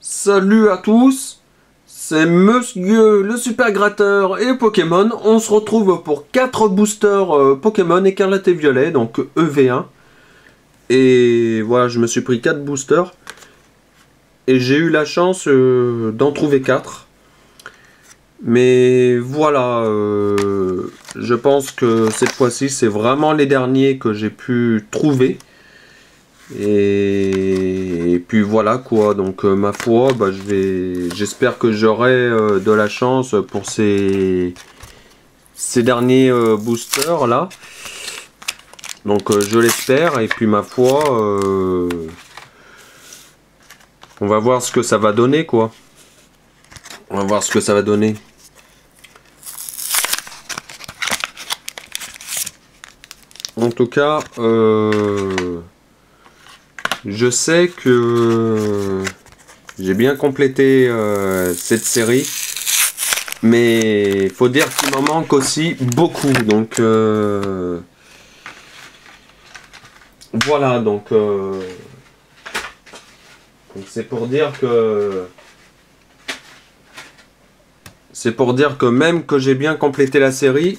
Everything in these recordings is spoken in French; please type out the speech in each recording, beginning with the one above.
Salut à tous, c'est Monsieur le Super Gratteur et Pokémon. On se retrouve pour 4 boosters Pokémon Écarlate et Violet, donc EV1. Et voilà, je me suis pris 4 boosters. Et j'ai eu la chance d'en trouver 4. Mais voilà, je pense que cette fois-ci, c'est vraiment les derniers que j'ai pu trouver. Et puis voilà quoi, donc ma foi, bah, j'espère que j'aurai de la chance pour ces derniers boosters là. Donc je l'espère, et puis ma foi, on va voir ce que ça va donner quoi. On va voir ce que ça va donner. En tout cas, je sais que j'ai bien complété cette série, mais il faut dire qu'il m'en manque aussi beaucoup. Donc voilà, donc c'est pour dire que même que j'ai bien complété la série,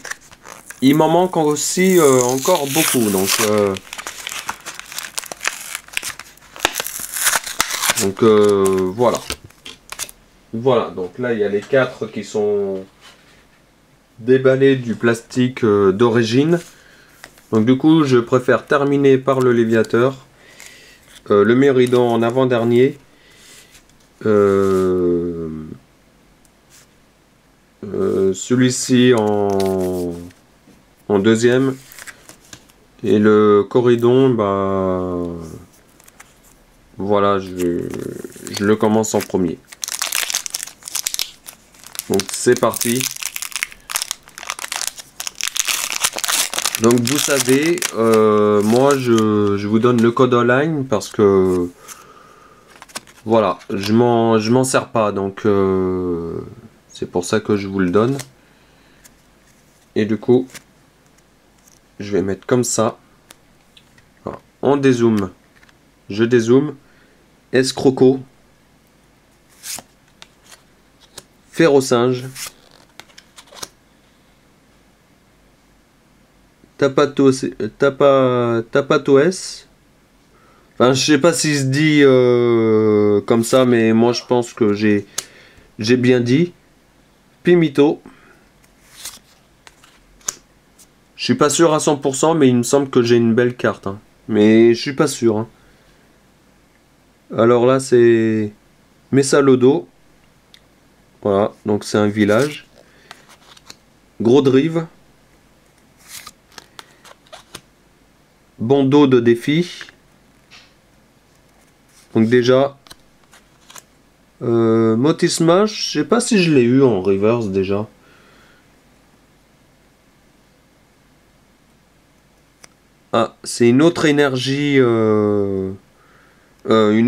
il m'en manque aussi encore beaucoup. Donc voilà. Voilà, donc là il y a les 4 qui sont déballés du plastique d'origine. Donc du coup je préfère terminer par le Léviateur, le Méridon en avant-dernier, celui-ci en deuxième, et le Corridon, bah voilà, je le commence en premier. Donc c'est parti. Donc vous savez, moi je vous donne le code online parce que voilà, je m'en sers pas, donc c'est pour ça que je vous le donne. Et du coup, je vais mettre comme ça. Voilà. On dézoome. Je dézoome. Escroco. Férocinge. Tapatoes. Enfin, je sais pas si se dit comme ça, mais moi je pense que j'ai bien dit. Pimito. Je suis pas sûr à 100%, mais il me semble que j'ai une belle carte. Hein. Mais je suis pas sûr. Hein. Alors là, c'est Messalodo. Voilà, donc c'est un village. Gros Drive. Bandeau de défi. Donc déjà, Motisma, je sais pas si je l'ai eu en reverse déjà. Ah, c'est une autre énergie, un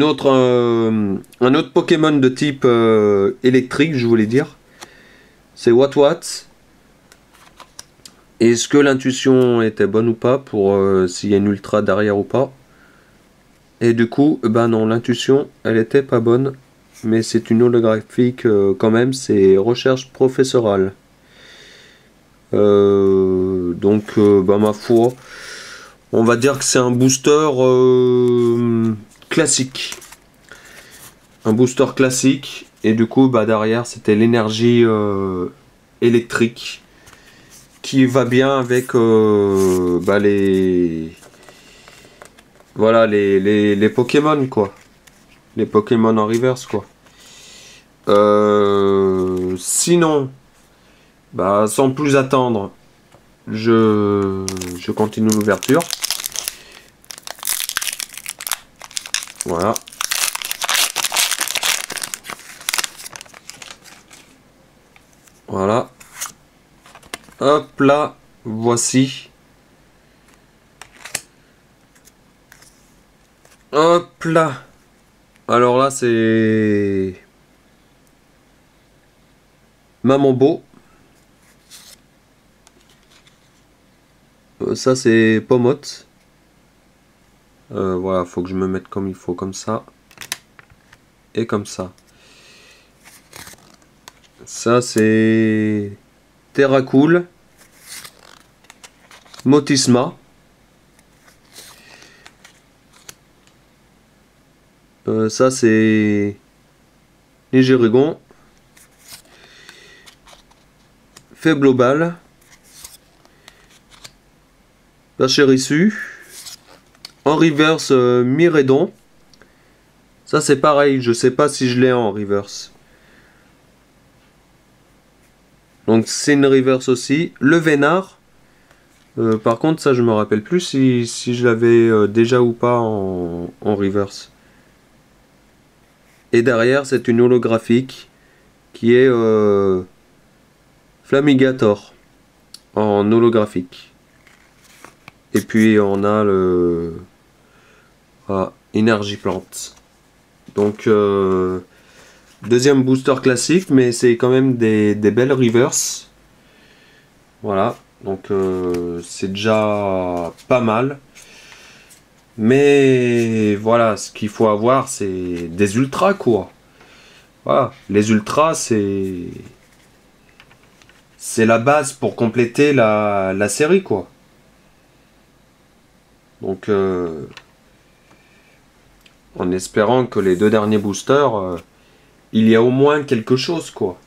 autre Pokémon de type électrique, je voulais dire. C'est What. Est-ce que l'intuition était bonne ou pas pour s'il y a une ultra derrière ou pas? Et du coup, bah non, l'intuition, elle était pas bonne. Mais c'est une holographique quand même, c'est recherche professorale. Donc, bah ma foi, on va dire que c'est un booster classique. Un booster classique. Et du coup, bah derrière, c'était l'énergie électrique qui va bien avec bah, voilà, les Pokémon, quoi. Les Pokémon en reverse, quoi. Sinon, bah, sans plus attendre, je continue l'ouverture. Voilà. Voilà. Hop là, voici. Hop là. Alors là, c'est Mamambo. Ça, c'est Pomote. Voilà, faut que je me mette comme il faut, comme ça. Et comme ça. Ça c'est Terracool, Motisma. Ça c'est Nigérigon, Faiblobal, Pachérisu, en reverse Miredon. Ça c'est pareil, je sais pas si je l'ai en reverse. Donc c'est une reverse aussi. Le Vénard. Par contre ça je me rappelle plus si je l'avais déjà ou pas en reverse. Et derrière c'est une holographique qui est Flamigator en holographique. Et puis on a le Energy Plant. Donc deuxième booster classique, mais c'est quand même des belles reverse. Voilà, donc c'est déjà pas mal. Mais voilà, ce qu'il faut avoir, c'est des ultras quoi. Voilà, les ultras c'est la base pour compléter la série quoi. Donc en espérant que les deux derniers boosters, il y a au moins quelque chose quoi.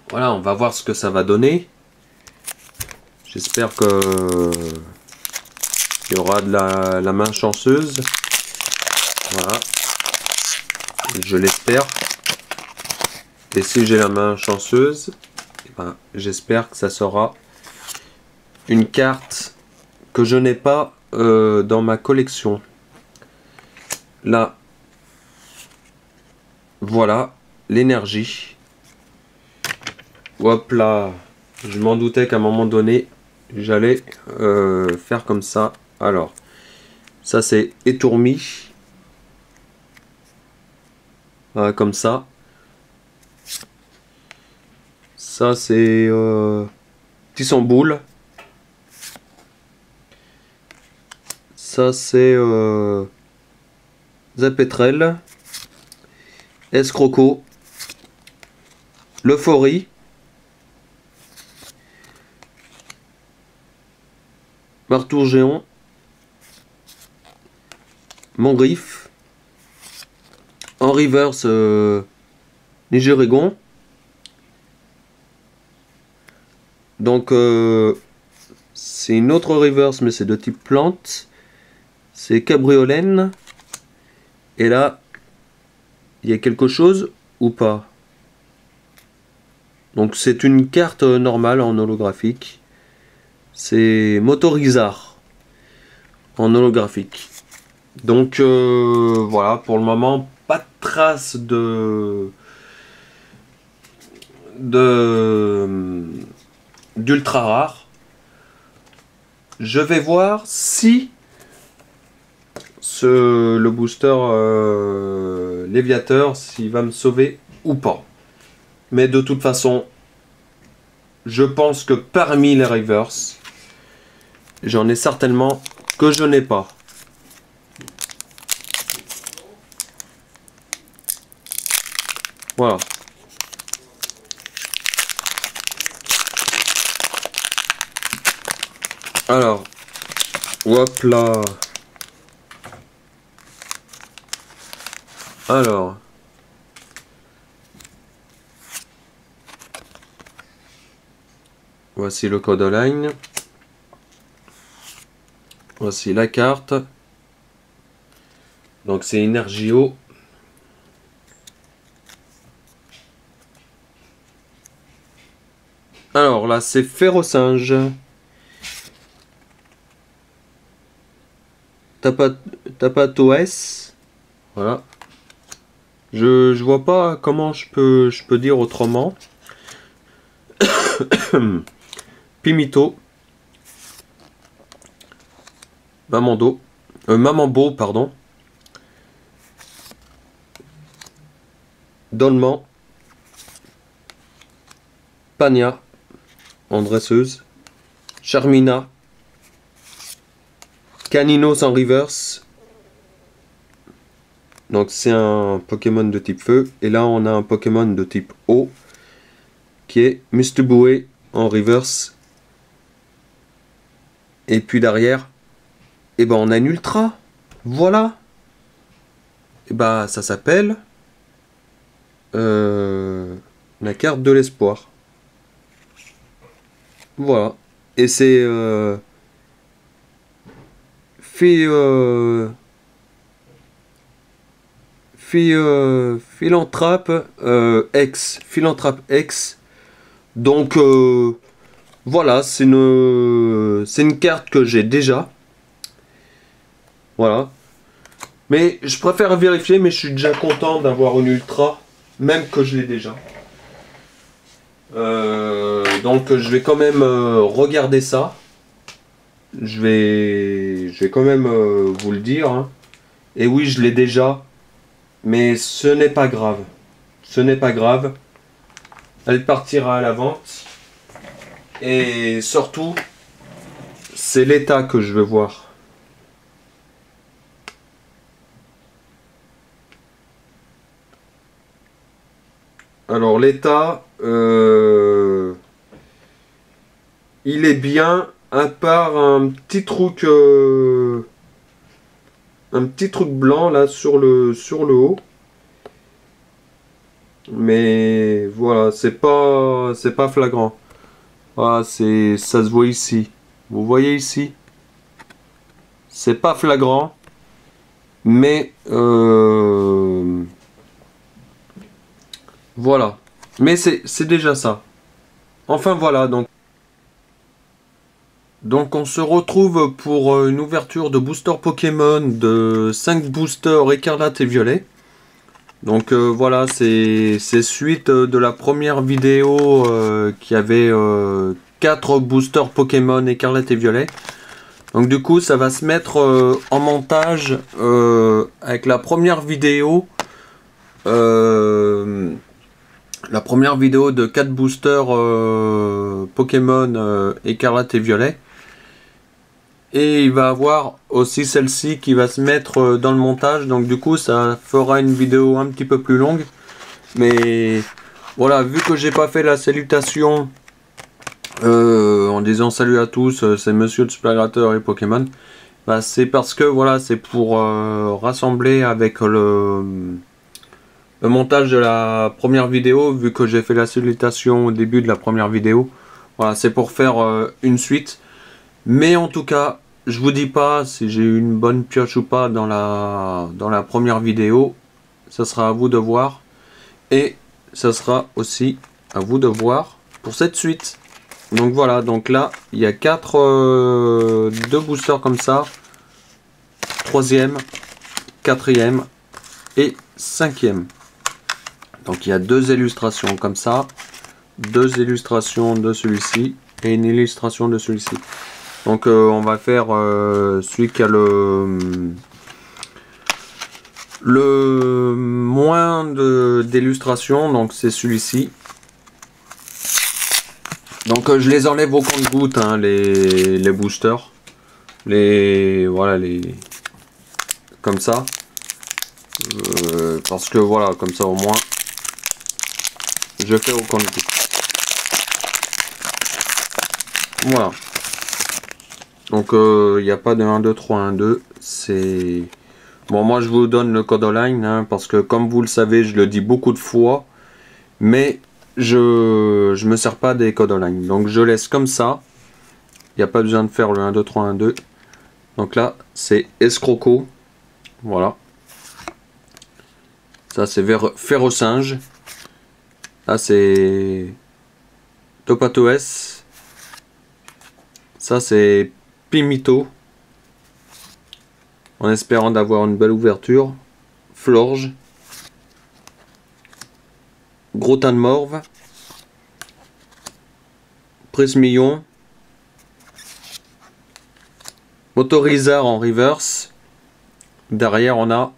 Voilà, on va voir ce que ça va donner. J'espère que il y aura de la main chanceuse. Voilà. Je l'espère. Et si j'ai la main chanceuse, ben, j'espère que ça sera une carte que je n'ai pas dans ma collection. Là, voilà, l'énergie. Hop là, je m'en doutais qu'à un moment donné, j'allais faire comme ça. Alors, ça c'est étourmi. Voilà, comme ça. Ça c'est Tissamboul. Ça c'est Zapetrel. Escroco. L'euphorie. Martour géant. Mongriffe. En reverse Nigérigon. Donc c'est une autre reverse mais c'est de type plante. C'est Cabriolène. Et là il y a quelque chose ou pas? Donc c'est une carte normale en holographique. C'est Motorizar en holographique. Donc voilà, pour le moment, pas de trace d'ultra rare. Je vais voir si le booster Léviateur, s'il va me sauver ou pas. Mais de toute façon, je pense que parmi les reverse, j'en ai certainement que je n'ai pas. Voilà. Alors, hop là. Alors. Voici le code line. Voici la carte. Donc c'est Energio. Alors là c'est Ferrosinge. Tapatoes. Voilà. Je vois pas comment je peux dire autrement. Pimito. Mamambo, pardon. Dolman. Pania. En dresseuse. Charmina. Canino sans reverse. Donc c'est un Pokémon de type feu. Et là on a un Pokémon de type eau, qui est Mustuboué en reverse. Et puis derrière, et ben on a une ultra. Voilà. Et ben ça s'appelle la carte de l'espoir. Voilà. Et c'est Philanthrope Philanthrope X. Donc voilà, c'est une carte que j'ai déjà. Voilà. Mais je préfère vérifier, mais je suis déjà content d'avoir une ultra, même que je l'ai déjà. Donc je vais quand même regarder ça. Je vais quand même vous le dire. Hein. Et oui, je l'ai déjà. Mais ce n'est pas grave. Ce n'est pas grave. Elle partira à la vente. Et surtout, c'est l'état que je veux voir. Alors l'état, il est bien, à part un petit truc blanc là sur le haut. Mais voilà, c'est pas flagrant. Voilà, ça se voit ici. Vous voyez ici, c'est pas flagrant, mais voilà. Mais c'est déjà ça. Enfin voilà, donc on se retrouve pour une ouverture de booster Pokémon de 5 boosters écarlate et violet. Donc voilà, c'est suite de la première vidéo qui avait 4 boosters Pokémon écarlate et violet. Donc du coup ça va se mettre en montage avec la première vidéo. La première vidéo de 4 boosters Pokémon écarlate et violet. Et il va avoir aussi celle-ci qui va se mettre dans le montage. Donc du coup ça fera une vidéo un petit peu plus longue. Mais voilà, vu que j'ai pas fait la salutation en disant salut à tous, c'est Monsieur le Supergrateur et Pokémon. Bah, c'est parce que voilà, c'est pour rassembler avec le montage de la première vidéo. Vu que j'ai fait la salutation au début de la première vidéo. Voilà, c'est pour faire une suite. Mais en tout cas, je vous dis pas si j'ai eu une bonne pioche ou pas dans la première vidéo. Ça sera à vous de voir. Et ça sera aussi à vous de voir pour cette suite. Donc voilà, donc là, il y a 2 boosters comme ça. 3e, 4e et 5e. Donc il y a 2 illustrations comme ça. 2 illustrations de celui-ci et une illustration de celui-ci. Donc on va faire celui qui a le moins d'illustrations, donc c'est celui-ci. Donc je les enlève au compte-gouttes, hein, les boosters. Voilà, comme ça. Parce que voilà, comme ça au moins, je fais au compte-gouttes. Voilà. Donc il n'y a pas de 1, 2, 3, 1, 2. C'est... Bon, moi je vous donne le code online, hein, parce que comme vous le savez, je le dis beaucoup de fois. Mais je me sers pas des codes online. Donc je laisse comme ça. Il n'y a pas besoin de faire le 1, 2, 3, 1, 2. Donc là, c'est escroco. Voilà. Ça c'est Ferrosinge. Là c'est Topatoes. Ça c'est Pimito, en espérant d'avoir une belle ouverture. Florge, Gros Teint de Morve, Prismillon, Motorizard en reverse. Derrière on a,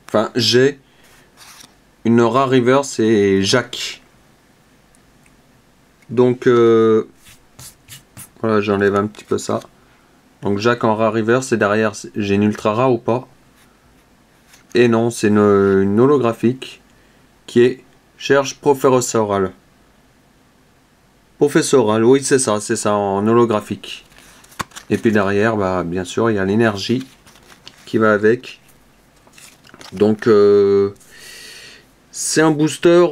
enfin j'ai une rare reverse et Jacques. Donc voilà, j'enlève un petit peu ça. Donc Jacques en rare reverse, et derrière j'ai une ultra rare ou pas? Et non, c'est une holographique qui est cherche professoral. Professoral, oui c'est ça, en holographique. Et puis derrière, bah, bien sûr, il y a l'énergie qui va avec. Donc c'est un booster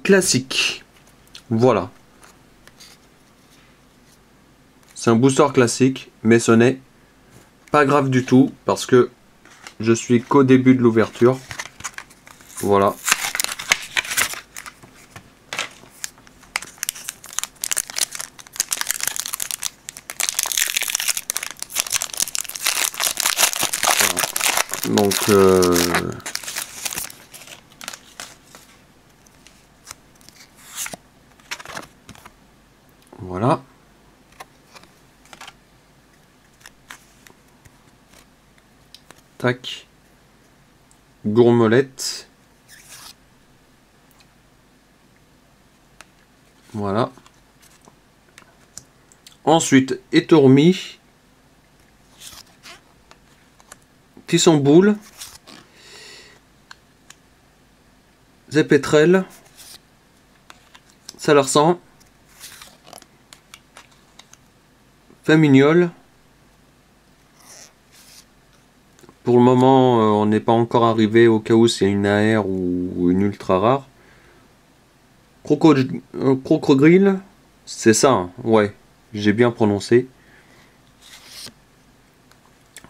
classique. Voilà. C'est un booster classique, mais ce n'est pas grave du tout parce que je suis qu'au début de l'ouverture. Voilà. Donc voilà. Tac. Gourmelette. Voilà. Ensuite, étourmi. Tisson boule. Zépétrel. Salarsan. Famignol. Pour le moment, on n'est pas encore arrivé au cas où c'est une AR ou une ultra rare. Crocodile, c'est ça, hein, ouais, j'ai bien prononcé.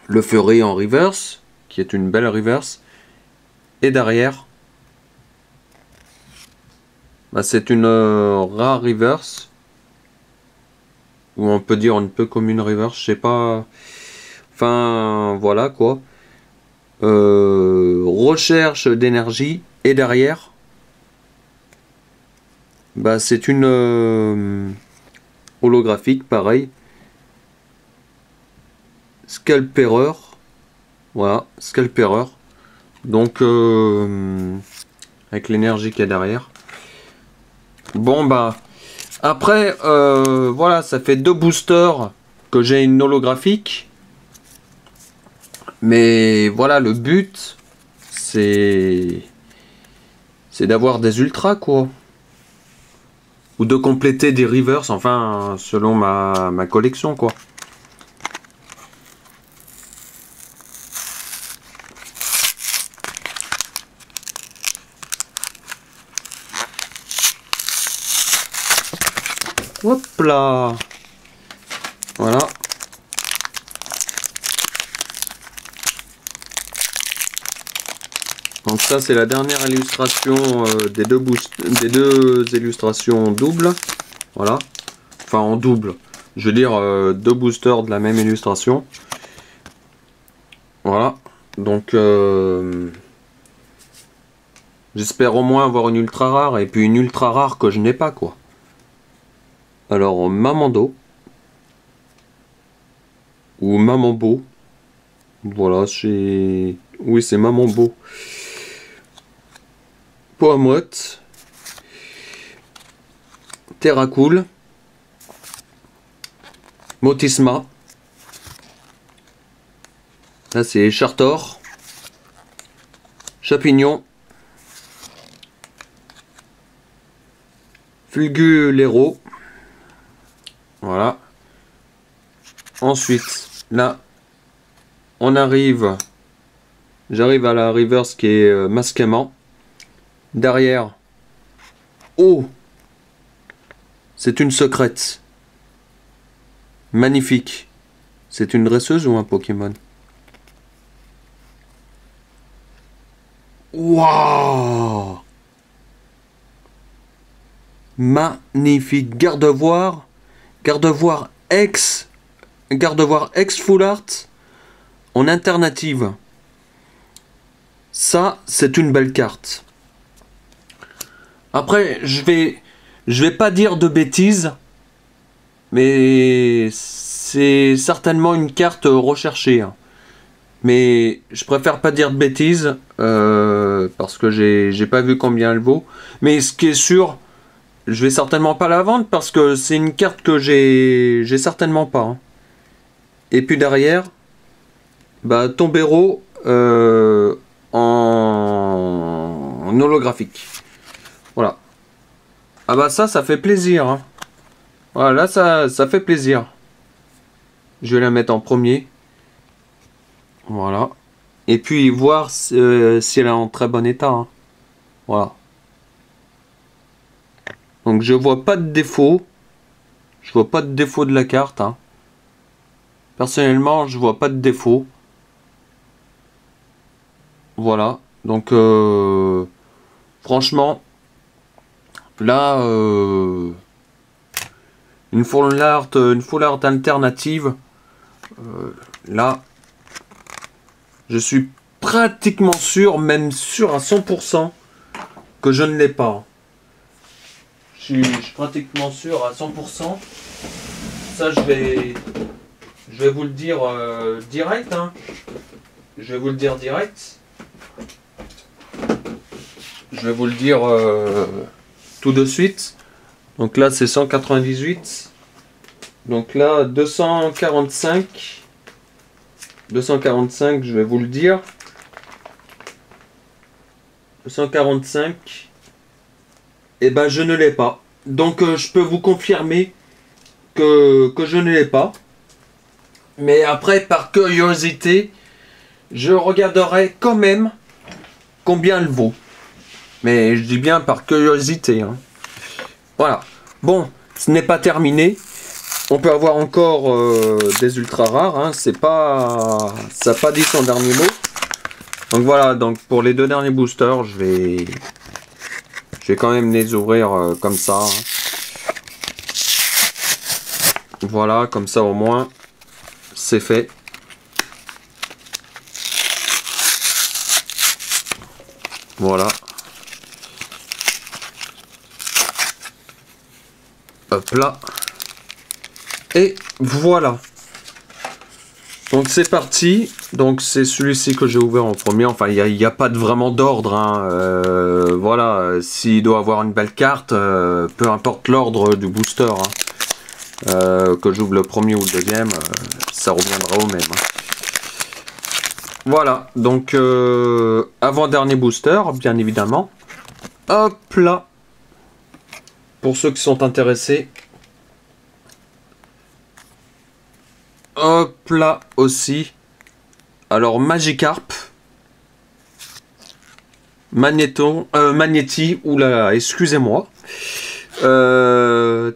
Le Fury en reverse, qui est une belle reverse. Et derrière, bah, c'est une rare reverse. Ou on peut dire une peu comme une reverse, je sais pas. Enfin, voilà quoi. Recherche d'énergie. Et derrière, bah, c'est une holographique, pareil. Scalpereur. Voilà, Scalpereur. Donc, avec l'énergie qu'il y a derrière. Bon, bah, après, voilà, ça fait 2 boosters que j'ai une holographique. Mais voilà, le but, c'est d'avoir des ultras, quoi. Ou de compléter des reverse, enfin, selon ma collection, quoi. Hop là. Voilà. Donc ça c'est la dernière illustration des deux illustrations doubles. Voilà. Enfin en double. Je veux dire 2 boosters de la même illustration. Voilà. Donc j'espère au moins avoir une ultra rare. Et puis une ultra rare que je n'ai pas, quoi. Alors Mamando. Ou Mamambo. Voilà, c'est... Oui, c'est Mamambo. Poamotte. Terracool. Motisma. Là, c'est Chartor. Chapignon. Fulgulero. Voilà. Ensuite, là, on arrive... J'arrive à la reverse qui est masquement. Derrière, oh, c'est une secrète. Magnifique. C'est une dresseuse ou un Pokémon? Waouh! Magnifique. Gardevoir ex full art en alternative. Ça, c'est une belle carte. Après, je vais pas dire de bêtises, mais c'est certainement une carte recherchée. Hein. Mais je préfère pas dire de bêtises, parce que j'ai pas vu combien elle vaut. Mais ce qui est sûr, je vais certainement pas la vendre, parce que c'est une carte que j'ai certainement pas. Hein. Et puis derrière, bah, Tombero en un holographique. Voilà. Ah bah ça fait plaisir. Hein. Voilà, là, ça fait plaisir. Je vais la mettre en premier. Voilà. Et puis voir si elle est en très bon état. Hein. Voilà. Donc je vois pas de défaut. Je vois pas de défaut de la carte. Hein. Personnellement, je vois pas de défaut. Voilà. Donc franchement, là, une full art alternative. Là, je suis pratiquement sûr, même sûr à 100% que je ne l'ai pas. Je suis pratiquement sûr à 100%. Ça, je vais vous le dire direct. Hein. Je vais vous le dire direct. Je vais vous le dire tout de suite. Donc là, c'est 198. Donc là, 245. 245, je vais vous le dire. 245. Et ben, je ne l'ai pas. Donc, je peux vous confirmer que je ne l'ai pas. Mais après, par curiosité, je regarderai quand même combien elle vaut. Mais je dis bien par curiosité. Hein. Voilà. Bon, ce n'est pas terminé. On peut avoir encore des ultra rares. Hein. C'est pas, ça n'a pas dit son dernier mot. Donc voilà. Donc pour les deux derniers boosters, je vais quand même les ouvrir comme ça. Hein. Voilà, comme ça au moins, c'est fait. Voilà. Hop là. Et voilà. Donc c'est parti. Donc c'est celui-ci que j'ai ouvert en premier. Enfin, il n'y a pas vraiment d'ordre. Hein. Voilà. S'il doit avoir une belle carte, peu importe l'ordre du booster. Hein. Que j'ouvre le premier ou le deuxième, ça reviendra au même. Hein. Voilà, donc avant-dernier booster, bien évidemment. Hop là. Pour ceux qui sont intéressés. Hop là aussi. Alors Magikarp. Magnéti, oula, excusez-moi.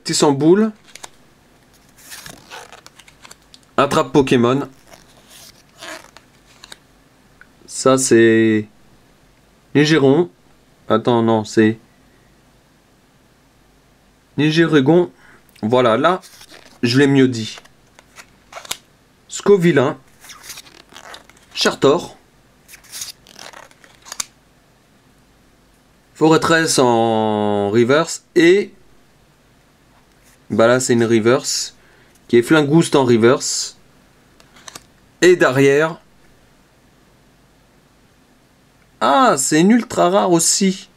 Tissamboul. Attrape Pokémon. Ça c'est Nigéron. Attends, non, c'est Nigérégon. Voilà, là, je l'ai mieux dit. Scovillain. Chartor. Forretress en reverse. Et bah là, c'est une reverse. Qui est Flingoost en reverse. Et derrière. Ah, c'est une ultra rare aussi.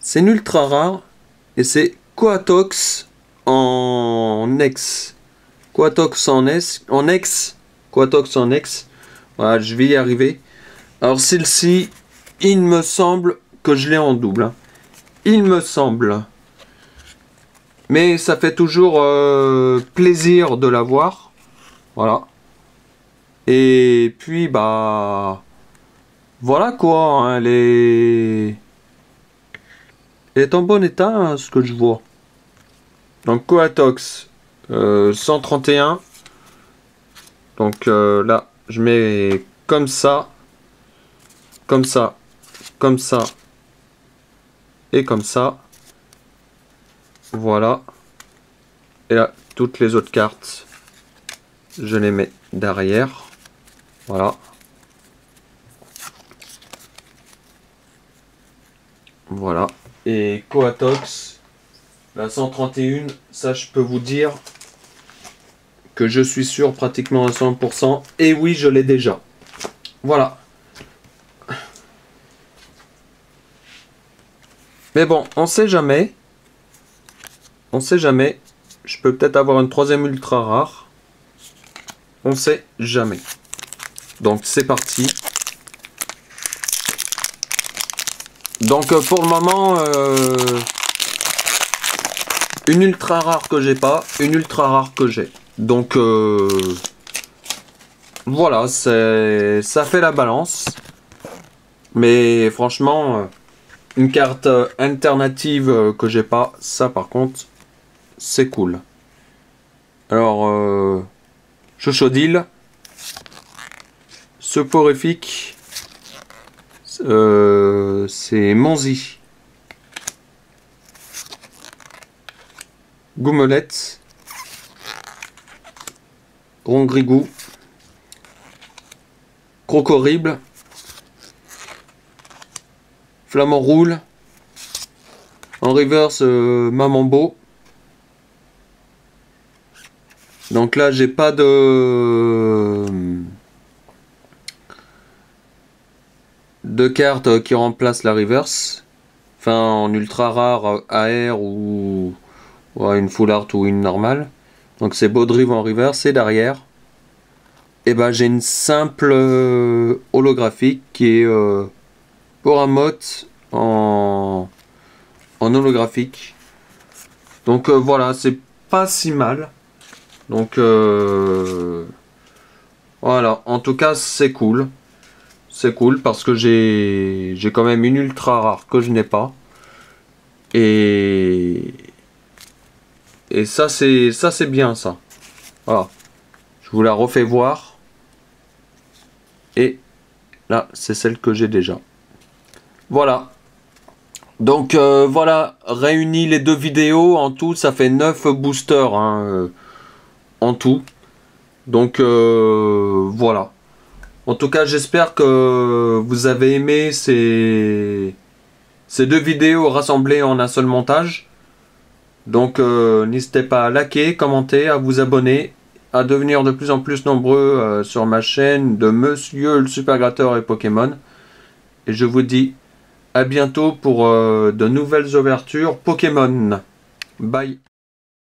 C'est une ultra rare. Et c'est Coatox en X. Coatox en S. En X. Coatox en X. Voilà, je vais y arriver. Alors celle-ci, il me semble que je l'ai en double. Hein. Il me semble. Mais ça fait toujours plaisir de la voir. Voilà. Et puis, bah... Voilà quoi. Hein, elle est en bon état, hein, ce que je vois. Donc, Coatox. 131. Donc là, je mets comme ça. Comme ça. Comme ça. Et comme ça. Voilà. Et là, toutes les autres cartes, je les mets derrière. Voilà. Voilà. Et Coatox, la 131, ça je peux vous dire que je suis sûr pratiquement à 100%. Et oui, je l'ai déjà. Voilà. Mais bon, on sait jamais. On sait jamais. Je peux peut-être avoir une troisième ultra rare. On sait jamais. Donc c'est parti. Donc pour le moment, une ultra rare que j'ai pas, une ultra rare que j'ai. Donc voilà, ça fait la balance. Mais franchement, une carte alternative que j'ai pas, ça par contre, c'est cool. Alors, Chochodile, Soporifique, c'est Monzi, Goumelette, Rongrigou, Crocorrible, Flamant Roule, en reverse Mamambo. Donc là j'ai pas de carte qui remplace la reverse. Enfin en ultra rare AR ou une full art ou une normale. Donc c'est Baudrive en reverse et derrière. Et ben j'ai une simple holographique qui est Poramote en holographique. Donc voilà, c'est pas si mal. Donc voilà, en tout cas c'est cool. C'est cool parce que j'ai quand même une ultra rare que je n'ai pas. Et ça c'est bien ça. Voilà. Je vous la refais voir. Et là, c'est celle que j'ai déjà. Voilà. Donc voilà, réunis les deux vidéos, en tout ça fait 9 boosters hein, en tout. Donc voilà. En tout cas j'espère que vous avez aimé ces deux vidéos rassemblées en un seul montage. Donc n'hésitez pas à liker, commenter, à vous abonner, à devenir de plus en plus nombreux sur ma chaîne de Monsieur le Super Gratteur et Pokémon. Et je vous dis à bientôt pour de nouvelles ouvertures Pokémon. Bye.